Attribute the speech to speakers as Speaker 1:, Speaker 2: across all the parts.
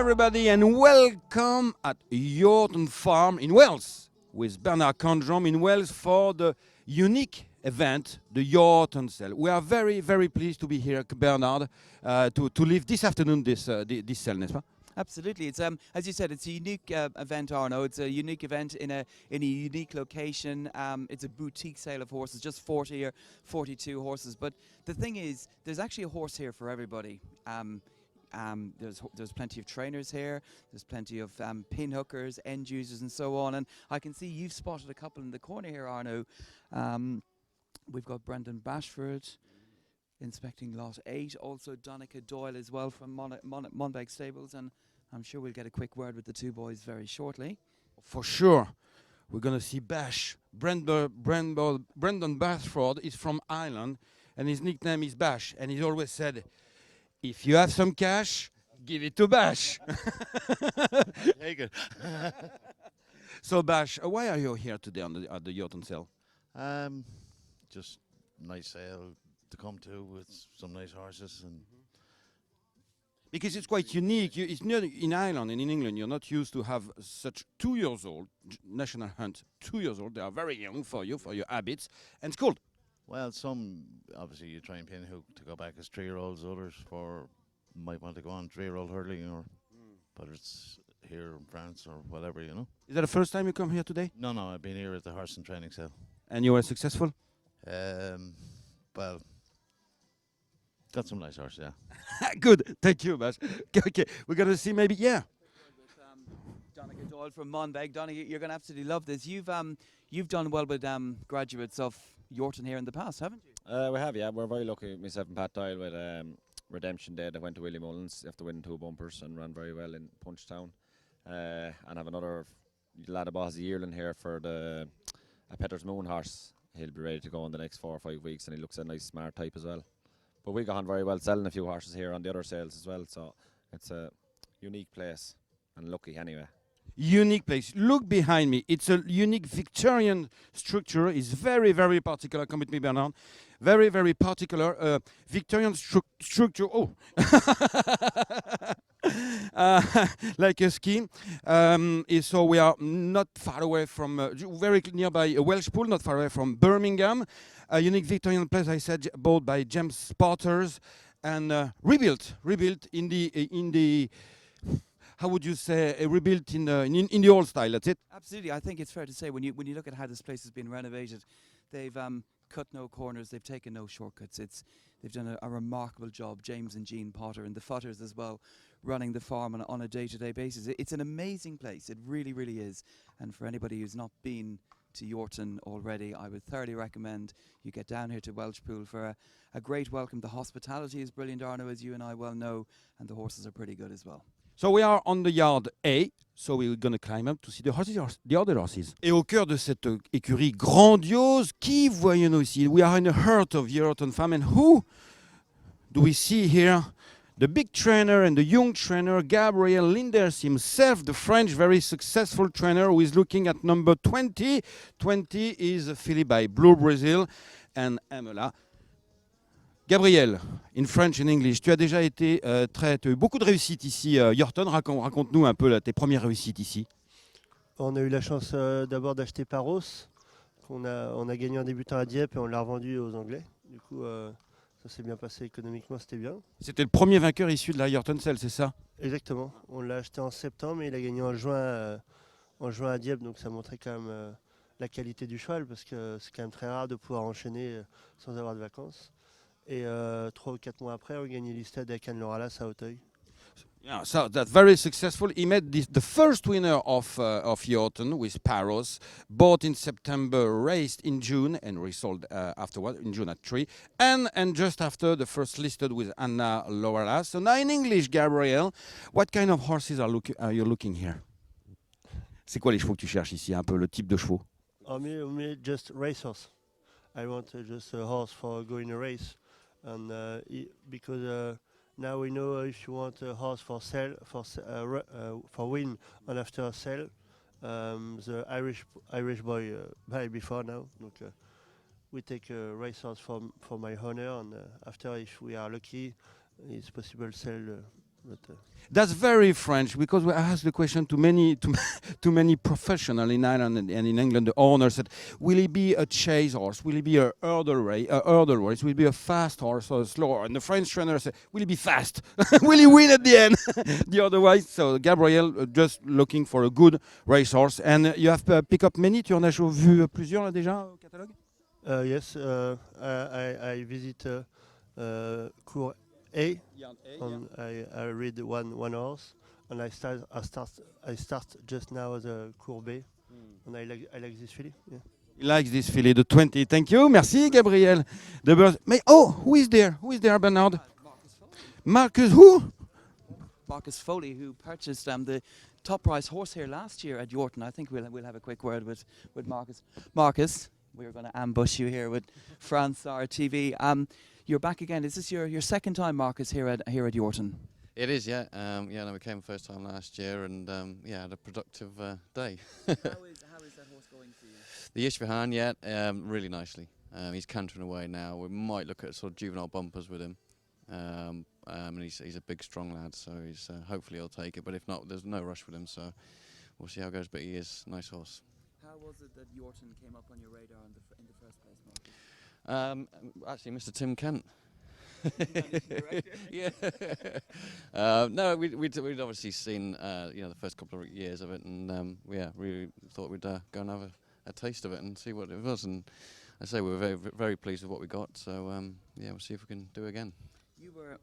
Speaker 1: everybody, and welcome at Yorton Farm in Wales with Bernard Condrom in Wales for the unique event, the Yorton Sale. We are very, very pleased to be here, Bernard, to live this afternoon this sale, n'est-ce pas?
Speaker 2: Absolutely. It's as you said, it's a unique event, Arno. It's a unique event in a unique location. It's a boutique sale of horses, just 40 or 42 horses. But the thing is, there's actually a horse here for everybody. There's plenty of trainers here. There's plenty of pin hookers, end users, and so on. And I can see you've spotted a couple in the corner here, Arno. We've got Brendan Bashford inspecting lot 8, also Donica Doyle as well from Monbeg Stables, and I'm sure we'll get a quick word with the two boys very shortly.
Speaker 1: For sure. We're going to see Bash. Brendan Bashford is from Ireland, and his nickname is Bash, and he's always said, if you have some cash, give it to Bash.
Speaker 3: Very good.
Speaker 1: So Bash, why are you here today at the Yorton sale?
Speaker 3: Just nice sale to come to with some nice horses, and
Speaker 1: because it's quite unique. It's not in Ireland and in England. You're not used to have such 2 years old national hunt. 2 years old. They are very young for you, for your habits, and it's cool.
Speaker 3: well, some obviously you try and pin hook to go back as 3-year-olds. Others might want to go on 3-year-old hurdling, or whether it's here in France or whatever, you know.
Speaker 1: Is that the first time you come here today?
Speaker 3: No, I've been here at the horse and training sale.
Speaker 1: And you were successful?
Speaker 3: Well, got some nice horses, yeah.
Speaker 1: Good, thank you, Bash. Okay, we're gonna see maybe, yeah.
Speaker 2: Donica Doyle from Monbeg. Donica, you're going to absolutely love this. You've done well with graduates of Yorton here in the past, haven't you?
Speaker 4: We have, yeah. We're very lucky, myself and Pat Doyle, with Redemption Day that went to Willie Mullins after winning 2 bumpers and ran very well in Punchtown. And have another lad of Bossy Yearling here for the Petter's Moon horse. He'll be ready to go in the next 4 or 5 weeks, and he looks a nice smart type as well. But we got on very well selling a few horses here on the other sales as well, so it's a unique place, and lucky anyway.
Speaker 1: Unique place. Look behind me. It's a unique Victorian structure. It's very, very particular. Come with me, Bernard. Very, very particular Victorian structure. Oh, like a ski. So we are not far away from, very nearby a Welsh pool, not far away from Birmingham. A unique Victorian place, I said, bought by James Potters and rebuilt in the. How would you say, rebuilt in the old style? That's it.
Speaker 2: Absolutely. I think it's fair to say when you look at how this place has been renovated, they've cut no corners, they've taken no shortcuts. They've done a remarkable job. James and Jean Potter and the Futters as well, running the farm on a day-to-day basis. It's an amazing place. It really, really is. And for anybody who's not been to Yorton already, I would thoroughly recommend you get down here to Welshpool for a great welcome. The hospitality is brilliant, Arno, as you and I well know, and the horses are pretty good as well.
Speaker 1: So we are on the yard A, so we're going to climb up to see the other horses. Et au cœur de cette écurie grandiose, qui voyons-nous ici? We are in the heart of Yorton Farm, and who do we see here? The big trainer and the young trainer, Gabriel Linders himself, the French very successful trainer who is looking at number 20. 20 is filly by Blue Brazil and Amela. Gabriel, in French and English, tu as déjà été tu as eu beaucoup de réussites ici, Yorton. Raconte-nous un peu tes premières réussites ici.
Speaker 5: On a eu la chance d'abord d'acheter Paros, on a gagné en débutant à Dieppe et on l'a revendu aux Anglais. Du coup, ça s'est bien passé économiquement, c'était bien.
Speaker 1: C'était le premier vainqueur issu de la Yorton Sale, c'est ça?
Speaker 5: Exactement. On l'a acheté en septembre et il a gagné en juin à Dieppe, donc ça montrait quand même la qualité du cheval parce que c'est quand même très rare de pouvoir enchaîner sans avoir de vacances. Et 3 ou 4 mois après, on gagnait l'Istade à Cannes-Loralas à Auteuil.
Speaker 1: Yeah, so that's very successful. He made the first winner of Yorton with Paros, bought in September, raced in June, and resold afterward in June at 3. And just after, the first listed with Anna Loralas. So now in English, Gabriel, what kind of horses are you looking here? C'est quoi les chevaux que tu cherches ici, un peu le type de chevaux?
Speaker 5: Me just racehorse. I want just a horse for going a race. And because now we know if you want a horse for sale, for win and after sale, the Irish boy buy before now. Donc, we take a racehorse for my honor, and after, if we are lucky, it's possible to sell But
Speaker 1: That's very French because I asked the question to many to many professionals in Ireland and in England. The owner said, "Will it be a chase horse? Will it be a hurdle race? Will it be a fast horse or a slow?" And the French trainer said, "Will it be fast? Will he win at the end?" The otherwise, so Gabriel just looking for a good racehorse. And you have picked up many. Tu en as vu plusieurs là, déjà au catalogue?
Speaker 5: yes, I visit Cour A. And I read one horse, and I start just now the Cour B, and I like this filly. Yeah.
Speaker 1: He likes this filly, the 20. Thank you. Merci, Gabriel. The bird. Who is there? Who is there, Bernard?
Speaker 2: Marcus Foley.
Speaker 1: Marcus who?
Speaker 2: Marcus Foley, who purchased the top prize horse here last year at Yorton. I think we'll have a quick word with Marcus. Marcus, we're going to ambush you here with France RTV. You're back again. Is this your second time, Marcus, here at Yorton?
Speaker 6: It is, yeah. No, we came first time last year, and had a productive day.
Speaker 2: How is that horse going for you?
Speaker 6: The Ishvahan, really nicely. He's cantering away now. We might look at sort of juvenile bumpers with him. And he's a big, strong lad, so he's hopefully he'll take it. But if not, there's no rush with him, so we'll see how it goes. But he is a nice horse.
Speaker 2: How was it that Yorton came up on your radar in the first place, Marcus?
Speaker 6: Actually, Mr. Tim Kent. Yeah. No, we'd obviously seen the first couple of years of it, and really thought we'd go and have a taste of it and see what it was. And I say we were very, very pleased with what we got. So we'll see if we can do it again.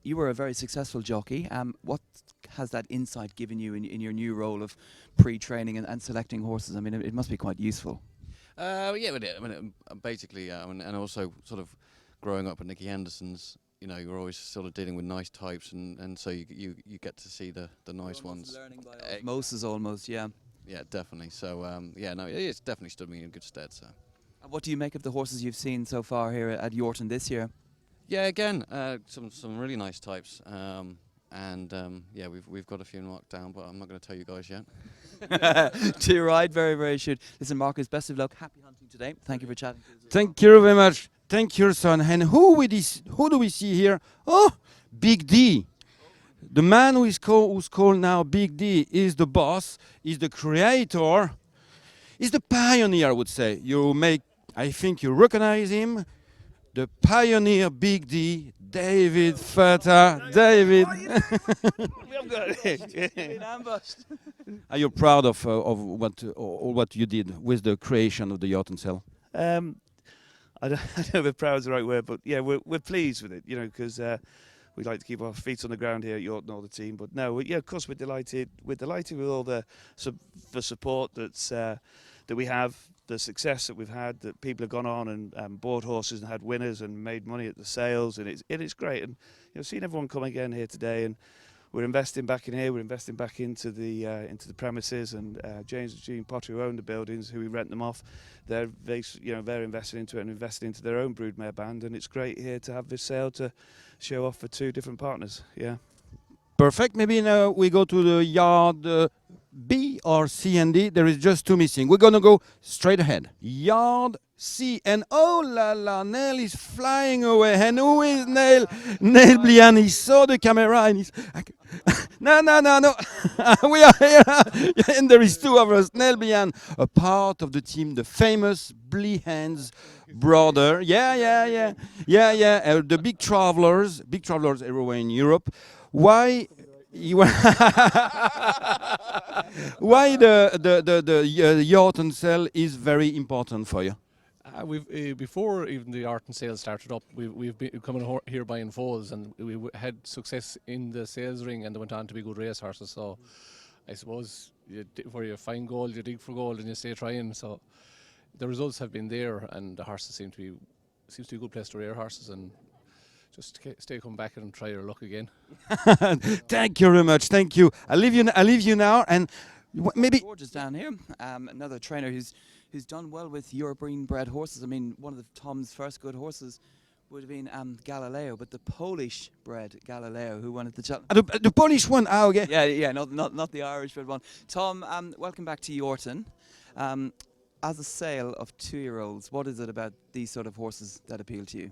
Speaker 2: You were a very successful jockey. What has that insight given you in your new role of pre-training and selecting horses? I mean, it must be quite useful.
Speaker 6: Basically, and also sort of growing up at Nicky Henderson's, you're always sort of dealing with nice types, and so you get to see the nice ones.
Speaker 2: Learning by osmosis, almost, yeah.
Speaker 6: Yeah, definitely. So it's definitely stood me in good stead. So.
Speaker 2: And what do you make of the horses you've seen so far here at Yorton this year?
Speaker 6: Yeah, again, some really nice types, we've got a few marked down, but I'm not going to tell you guys yet.
Speaker 2: To your right, very, very should. Listen, Marcus, best of luck. Happy hunting today. Thank you for chatting to us.
Speaker 1: Thank you very much. Thank you, son. And who do we see here? Oh, Big D. The man who's called now Big D is the boss, is the creator, is the pioneer, I would say. I think you recognize him. The pioneer Big D, David Furter. David. Are you proud of what you did with the creation of the Yorton cell?
Speaker 7: I don't know if proud is the right word, but yeah, we're pleased with it, because we'd like to keep our feet on the ground here at Yorton, all the team. But no, of course, we're delighted. We're delighted with all the support that we have, the success that we've had, that people have gone on and bought horses and had winners and made money at the sales, and it's great. And seeing everyone come again here today, and we're investing back in here. We're investing back into the premises, and James and Jean Potter, who own the buildings, who we rent them off, they're invested into it and invested into their own broodmare band, and it's great here to have this sale to show off for two different partners. Yeah.
Speaker 1: Perfect. Maybe now we go to the yard B or C and D. There is just two missing. We're going to go straight ahead. Yard C. And oh la la, Neil is flying away. And who is Neil? Neil Blian. He saw the camera and he's... No. We are here. And there is two of us. Neil Blian, a part of the team, the famous Blihan's brother. Yeah. The big travelers everywhere in Europe. Why the Yorton cell is very important for you?
Speaker 8: We've before even the art and sales started up, we've been coming here buying foals, and we had success in the sales ring, and they went on to be good race horses. So I suppose where you find gold, you dig for gold, and you stay trying. So the results have been there, and the horses seems to be a good place to rear horses, and just come back and try your luck again.
Speaker 1: Thank you very much. Thank you. I leave you now, and maybe
Speaker 2: George is down here. Another trainer who's done well with European bred horses. I mean, one of Tom's first good horses would have been Galileo, but the Polish bred Galileo who won at the challenge.
Speaker 1: The Polish one. Okay.
Speaker 2: Yeah. Not the Irish bred one. Tom, welcome back to Yorton. As a sale of 2-year-olds, what is it about these sort of horses that appeal to you?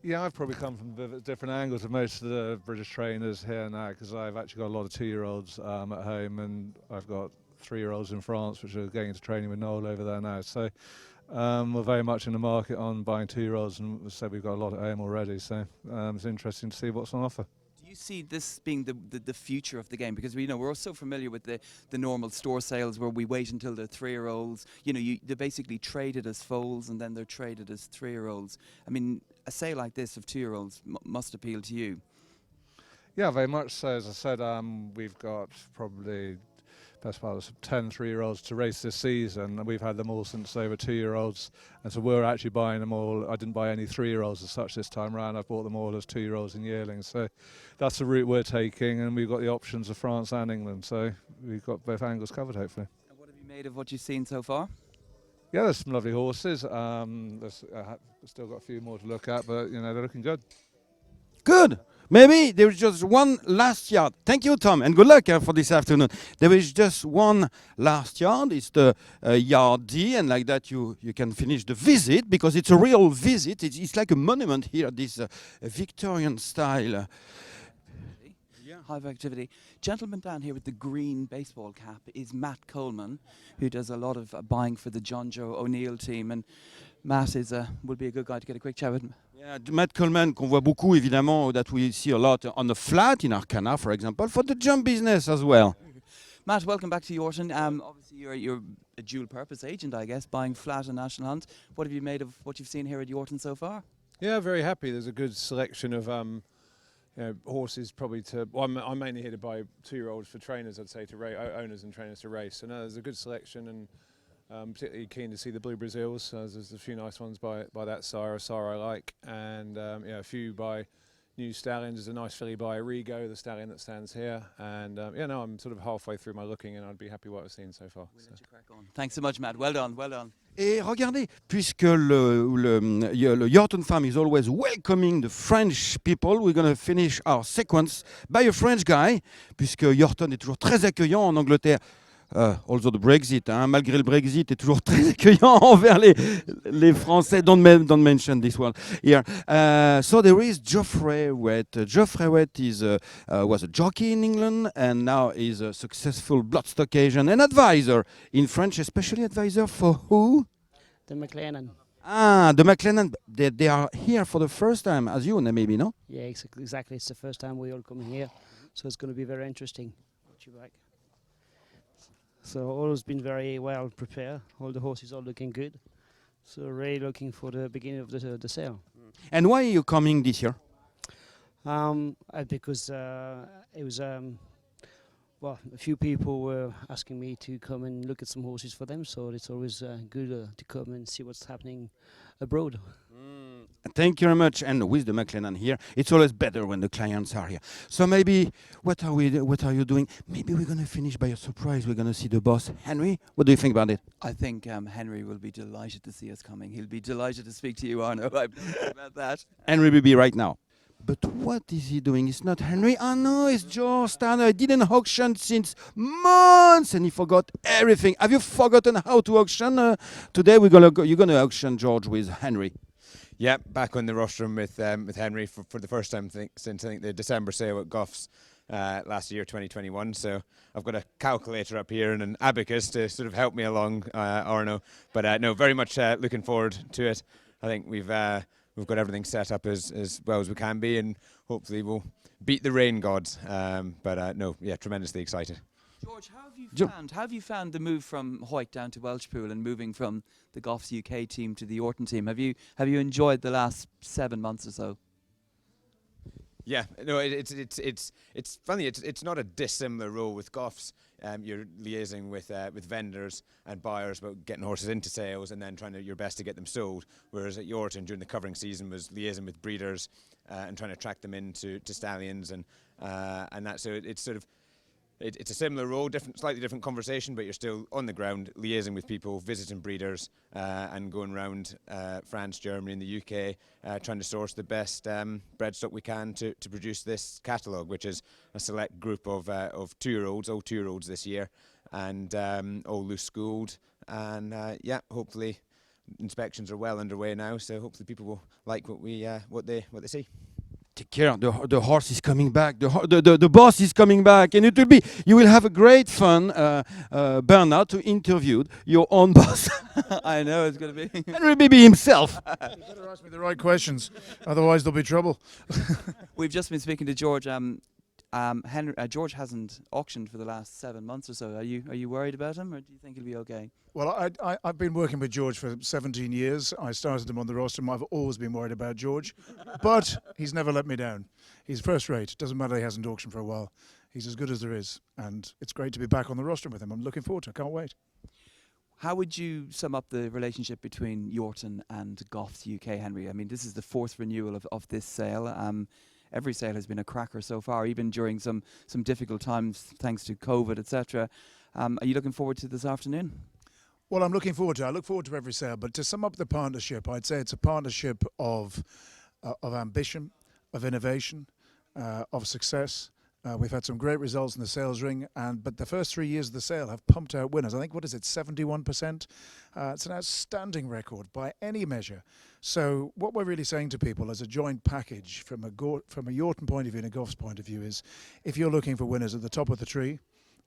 Speaker 9: Yeah, I've probably come from a bit of a different angle to most of the British trainers here now, because I've actually got a lot of 2-year-olds at home, and I've got 3-year-olds in France, which are going into training with Noel over there now. So we're very much in the market on buying 2-year-olds, and as I said, we've got a lot at home already. So it's interesting to see what's on offer.
Speaker 2: Do you see this being the future of the game? Because we're so familiar with the normal store sales where we wait until they're 3-year-olds. They're basically traded as foals and then they're traded as 3-year-olds. I mean, a sale like this of 2-year-olds must appeal to you.
Speaker 9: Yeah, very much so. As I said, we've got probably best part of 10 3-year-olds to race this season, and we've had them all since they were 2-year-olds, and so we're actually buying them all. I didn't buy any 3-year-olds as such this time around. I've bought them all as 2-year-olds and yearlings, so that's the route we're taking, and we've got the options of France and England, so we've got both angles covered hopefully.
Speaker 2: And what have you made of what you've seen so far?
Speaker 9: Yeah, there's some lovely horses. Still got a few more to look at, but they're looking good.
Speaker 1: Good. Maybe there is just one last yard. Thank you, Tom, and good luck for this afternoon. There is just one last yard. It's the yard D, and like that you can finish the visit, because it's a real visit. It's like a monument here, this Victorian style.
Speaker 2: Hive activity. Gentleman down here with the green baseball cap is Matt Coleman, who does a lot of buying for the John Joe O'Neill team, and Matt will be a good guy to get a quick chat with.
Speaker 1: Yeah, Matt Coleman, qu'on voit beaucoup évidemment, that we see a lot on the flat in Arcana, for example, for the jump business as well.
Speaker 2: Matt, welcome back to Yorton. Obviously, you're a dual-purpose agent, I guess, buying flat and National Hunt. What have you made of what you've seen here at Yorton so far?
Speaker 10: Yeah, very happy. There's a good selection of horses, probably I'm mainly here to buy 2-year-olds for trainers, I'd say, to owners and trainers to race. So no, there's a good selection, and particularly keen to see the Blue Brazils. There's a few nice ones by that sire I like, and a few by New Stallions. There's a nice filly by Rigo, the stallion that stands here, and I'm sort of halfway through my looking, and I'd be happy what I've seen so far.
Speaker 2: We'll let you crack on. Thanks so much, Matt. Well done, well done.
Speaker 1: Et regardez, puisque le Yorton Farm is always welcoming the French people, we're going to finish our sequence by a French guy, puisque Yorton est toujours très accueillant en Angleterre. Also the Brexit, malgré le Brexit, est toujours très accueillant envers les Français. Don't mention this one here. So there is Geoffrey Wett. Geoffrey Wett was a jockey in England, and now is a successful bloodstock agent and advisor in French, especially advisor for who?
Speaker 11: The McLennan.
Speaker 1: The McLennan. They are here for the first time, as you know, maybe, no?
Speaker 11: Yeah, exactly. It's the first time we all coming here, so it's going to be very interesting. What you like? So all has been very well prepared. All the horses are looking good. So really looking for the beginning of the sale.
Speaker 1: And why are you coming this year?
Speaker 11: Because it was a few people were asking me to come and look at some horses for them. So it's always good to come and see what's happening abroad.
Speaker 1: Thank you very much. And with the McLennan here, it's always better when the clients are here. So maybe, what are you doing? Maybe we're going to finish by a surprise. We're going to see the boss, Henry. What do you think about it?
Speaker 2: I think Henry will be delighted to see us coming. He'll be delighted to speak to you, Arno. I'm not about that.
Speaker 1: Henry will be right now. But what is he doing? It's not Henry. Oh no, it's George Stanner. I didn't auction since months, and he forgot everything. Have you forgotten how to auction? Today you're gonna auction George with Henry.
Speaker 12: Yeah, back on the rostrum with Henry for the first time since I think the December sale at Goffs last year, 2021. So I've got a calculator up here and an abacus to sort of help me along, Arno. But no, very much looking forward to it. I think we've got everything set up as well as we can be, and hopefully we'll beat the rain gods. No, yeah, tremendously excited.
Speaker 2: George, how have you found the move from Hoyt down to Welshpool and moving from the Goffs UK team to the Yorton team? Have you enjoyed the last 7 months or so?
Speaker 12: Yeah, no, it's funny. It's not a dissimilar role with Goffs. You're liaising with vendors and buyers about getting horses into sales and then trying your best to get them sold. Whereas at Yorton during the covering season was liaising with breeders and trying to track them into stallions and that. So it's sort of. It's a similar role, slightly different conversation, but you're still on the ground, liaising with people, visiting breeders, and going around France, Germany, and the UK, trying to source the best bred stock we can to produce this catalogue, which is a select group of 2-year-olds, all 2-year-olds this year, and all loose schooled, and hopefully inspections are well underway now, so hopefully people will like what they see.
Speaker 1: Take care. The horse is coming back. The boss is coming back, and you will have a great fun, Bernard, to interview your own boss.
Speaker 2: I know it's going to be.
Speaker 1: And maybe himself.
Speaker 13: You better ask me the right questions, otherwise there'll be trouble.
Speaker 2: We've just been speaking to George. George hasn't auctioned for the last 7 months or so. Are you worried about him, or do you think he'll be okay?
Speaker 13: Well, I've been working with George for 17 years. I started him on the roster. I've always been worried about George, but he's never let me down. He's first rate. Doesn't matter he hasn't auctioned for a while. He's as good as there is, and it's great to be back on the roster with him. I'm looking forward to it. Can't wait.
Speaker 2: How would you sum up the relationship between Yorton and Goffs UK, Henry? I mean, this is the 4th renewal of this sale. Every sale has been a cracker so far, even during some difficult times thanks to COVID, etc. Are you looking forward to this afternoon?
Speaker 13: Well, I'm looking forward to it. I look forward to every sale. But to sum up the partnership, I'd say it's a partnership of ambition, of innovation, of success. We've had some great results in the sales ring, but the first 3 years of the sale have pumped out winners. I think, 71%? It's an outstanding record by any measure. So what we're really saying to people as a joint package from a Yorton point of view and a Goffs point of view is, if you're looking for winners at the top of the tree,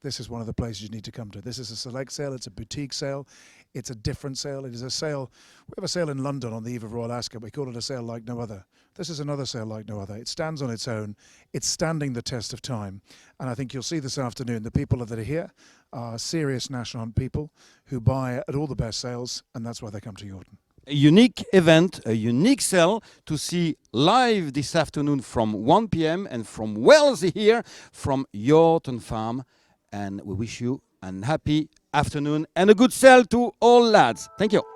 Speaker 13: this is one of the places you need to come to. This is a select sale. It's a boutique sale. It's a different sale. It is a sale. We have a sale in London on the eve of Royal Ascot. We call it a sale like no other. This is another sale like no other. It stands on its own. It's standing the test of time. And I think you'll see this afternoon the people that are here are serious national hunt people who buy at all the best sales, and that's why they come to Yorton.
Speaker 1: A unique event, a unique sale to see live this afternoon from 1 p.m. and from Wales here from Yorton Farm. And we wish you a happy afternoon and a good sale to all lads. Thank you.